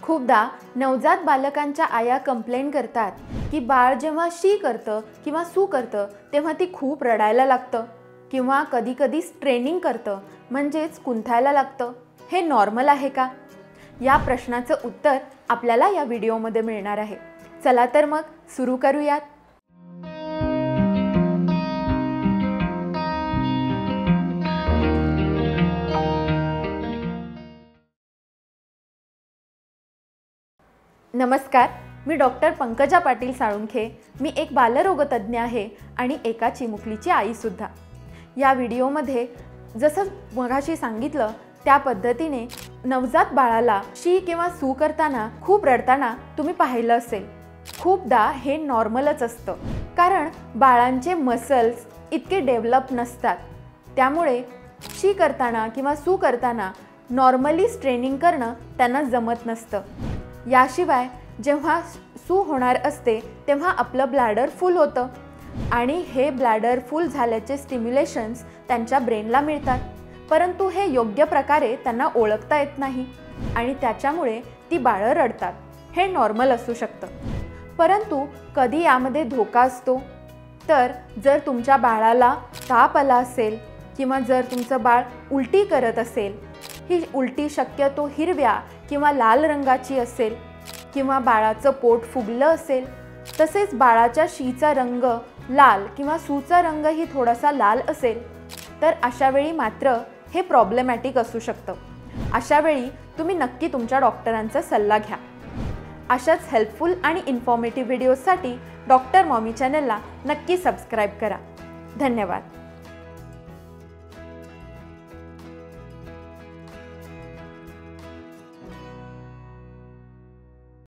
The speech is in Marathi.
खूपदा नवजात बालकांच्या आया कंप्लेंट करतात की बाळ जेव्हा शी करतं किंवा सू करतं तेव्हा ती खूप रडायला लागतं किंवा कधी स्ट्रेनिंग करतं म्हणजेच कुंथायला लागतं। हे नॉर्मल आहे का? या प्रश्नाचं उत्तर आपल्याला या व्हिडिओमध्ये मिळणार आहे। चला तर मग सुरू करूयात। नमस्कार, मी डॉक्टर पंकजा पाटील साळुंखे। मी एक बालरोगतज्ञ आहे आणि एका चिमुकलीची आई सुद्धा। या व्हिडिओमध्ये जसं मगाशी सांगितलं त्या पद्धतीने नवजात बाळाला शी किंवा सू करताना खूप रडताना तुम्ही पाहिलं असेल। खूपदा हे नॉर्मलच असतं, कारण बाळांचे मसल्स इतके डेव्हलप नसतात, त्यामुळे शी करताना किंवा सू करताना नॉर्मली स्ट्रेनिंग करणं त्यांना जमत नसतं। याशिवाय जेव्हा सू होणार असते तेव्हा आपलं ब्लॅडर फुल होतं आणि हे ब्लॅडर फुल झाल्याचे स्टिम्युलेशन्स त्यांच्या ब्रेनला मिळतात, परंतु हे योग्य प्रकारे त्यांना ओळखता येत नाही आणि त्याच्यामुळे ती बाळं रडतात। हे नॉर्मल असू शकतं, परंतु कधी यामध्ये धोका असतो तर जर तुमच्या बाळाला ताप आला असेल किंवा जर तुमचं बाळ उलटी करत असेल, ही उलटी शक्यतो हिरव्या किंवा लाल रंगाची असेल किंवा बाळाचं पोट फुगलं असेल, तसेच बाळाच्या शीचा रंग लाल किंवा सूचा रंगही थोडासा लाल असेल, तर अशा वेळी मात्र हे प्रॉब्लेमॅटिक असू शकतं। अशा वेळी तुम्ही नक्की तुमच्या डॉक्टरांचा सल्ला घ्या। अशाच हेल्पफुल आणि इन्फॉर्मेटिव्ह व्हिडिओसाठी डॉक्टर मॉमी चॅनलला नक्की सबस्क्राईब करा। धन्यवाद।